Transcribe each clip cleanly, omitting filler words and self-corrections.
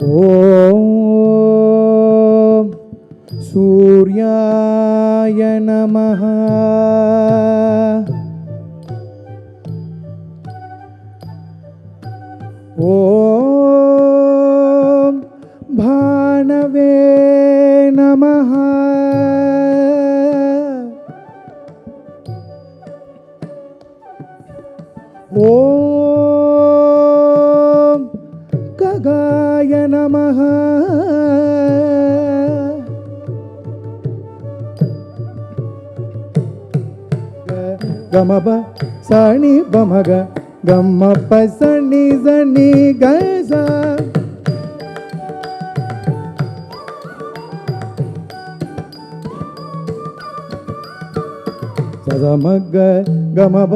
ஓம் சூர்யாய நமஹ. ஓம் பானவே நமஹ. ஓம் ககாய நமஹ. கமப சனி பமக கம்மப்ப சனி சனி கச. சதமக கமப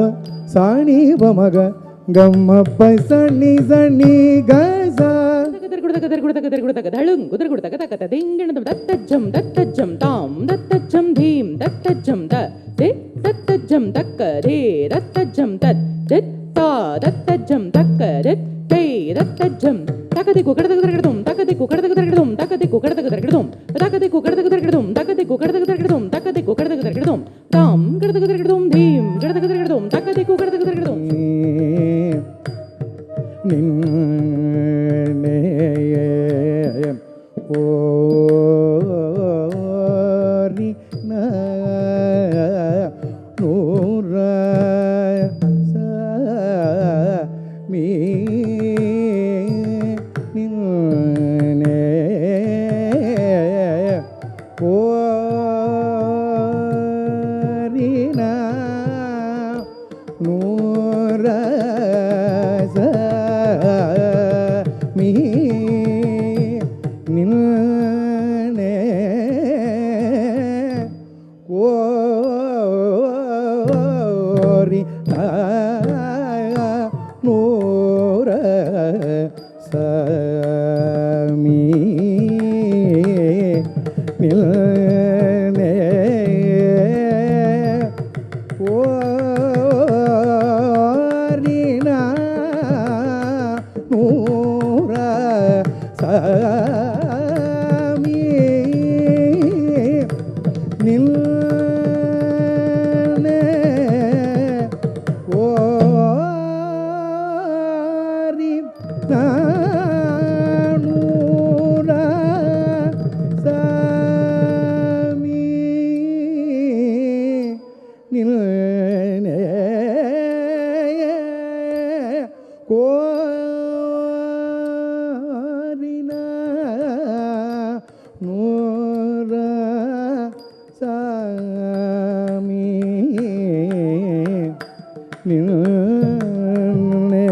சனி பமக கம்மப்ப சனி சனி கச. தத்தஜம் தத்தஜம் தாம் தத்தஜம் தீம் தத்தஜம் தத்தஜம் தக்கரே தத்தஜம் தத்தா தத்தஜம் தக்கரே தத்தஜம் தக்கதி குகடதகதகதம் தக்கதி குகடதகதகதம் தக்கதி குகடதகதகதம் தக்கதி குகடதகதகதம் தக்கதி குகடதகதகதம் தக்கதி குகடதகதகதம் தாம் கடதகதகதம் தீம் கடதகதகதம் தக்கதி குகடதகதகதம். ஓரி நூற மீ ஓரினா நூற மீ நின்னே ஓரி நூற சமீ நின்னே ஓரினா நூற சாமி நில்னே ஓரி நூற சாமி நில்னே கோரினா நூற சாமி நின்னே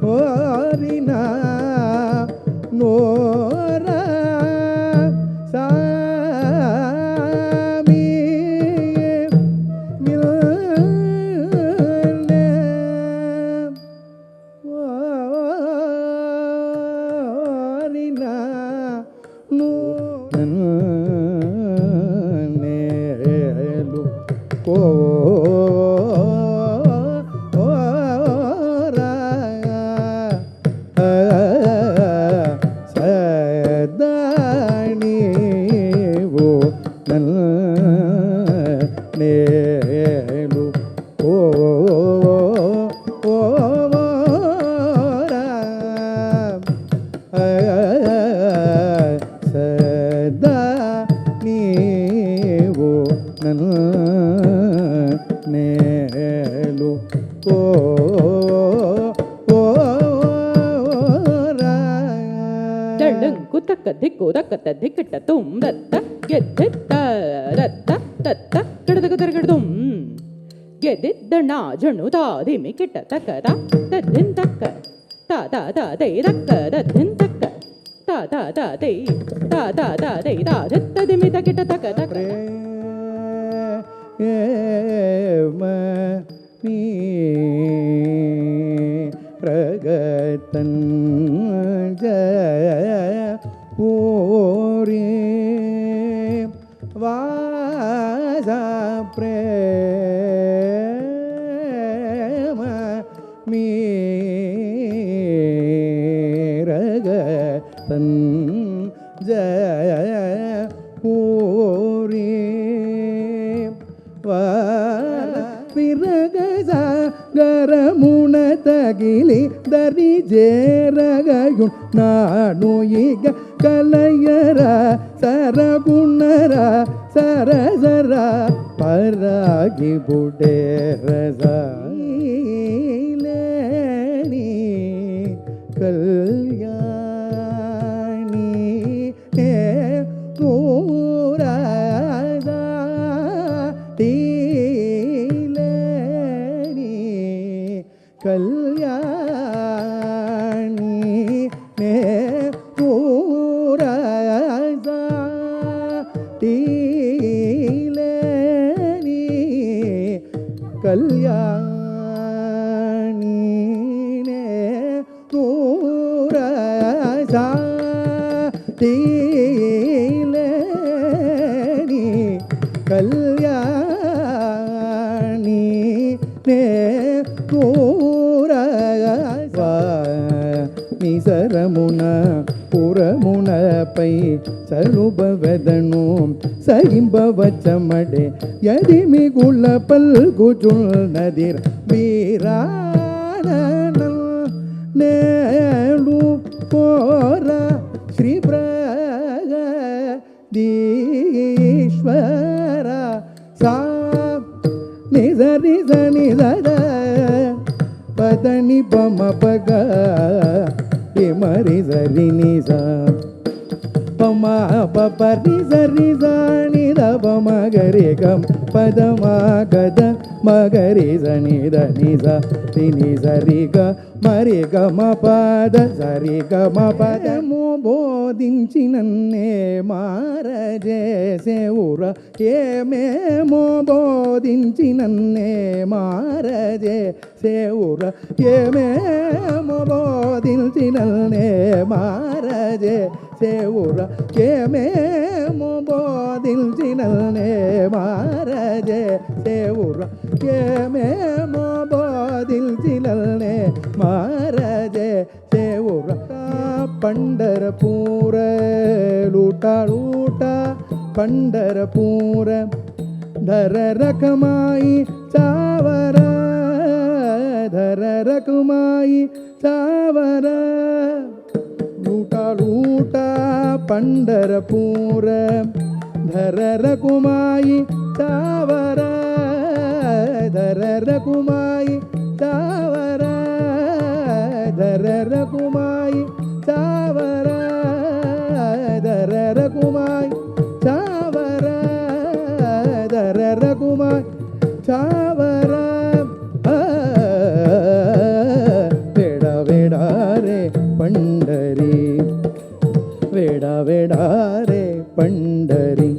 கோரினா நூற சாமி நில்னே ஓரினா நூனேலு கோரா சதனிவோ நேலு ஓரா சதா நீவோ நேலு குத்தக்க திக்கு தக்கத்த திக்கிட்ட தும் ரத்த கெத்தித்த ரத்த தத்த கிடதகதகதம் கெதித்தனா ஜனு தாதிமி கிட்ட தக்கதா தத்தின் தக்க தாதா தாதை தக்க தத்தின் தக்க தாதா தாதை தாதா தாதை தாதித்ததிமி தக்கிட்ட தக்க தக்க நீ பிரகத்தன் ஓரே வாச பிரேம மீ ரகதன் ஜூரி விரகமுன தகிலி தரி ஜேரகையுன் நானு இக கலையர சரகுணர சரசர பராகி புடேரசீலனி கல்யாணி நூரதா தீலனி கல்யாணி நே நூரதா தீலனி கல்யாணி நே நூரதா தீலனி கல்யாணி நே நூரதா నిసరమున పురమునపై చలుబవెదను సహింబవచ్చమడే యది మిగుల పల్గుచున్నదిర్ వీరాననల్ నేడు కోర శ్రీ ప్రగదీశ్వర సా నిజ నిజ నిజ పదని పమ పగ మరి సరి నిజ పమ పరి సరి నిద పమ గరి గం పద గద మగరి నిద నిజ తిని సరి గ మరి గమ పద సరి గమ పదము బోధించినన్నే మారజేసే ఊర ఏమేమో బోధించినన్నే మారజే సేవుర ఏమేమో బోధించినన్నే మారజే సేవుర ఏమేమో బోధించినన్నే మారజే సేవుర ఏమేమో బోధించినన్నే మారజే సేవుర పండరపూర లూట లూట పండరపూర ధర రకమాయి చావర ధర రకమాయి చావర లూట లూట పండరపూర ధర రకుమాయి చావర ధర రకుమాయి చావర ధర రకుమాయి చావర ధర రకుమాయి చావర ధర రకుమాయి చావర వేడ వేడారే పండరి వేడ వేడారే పండరి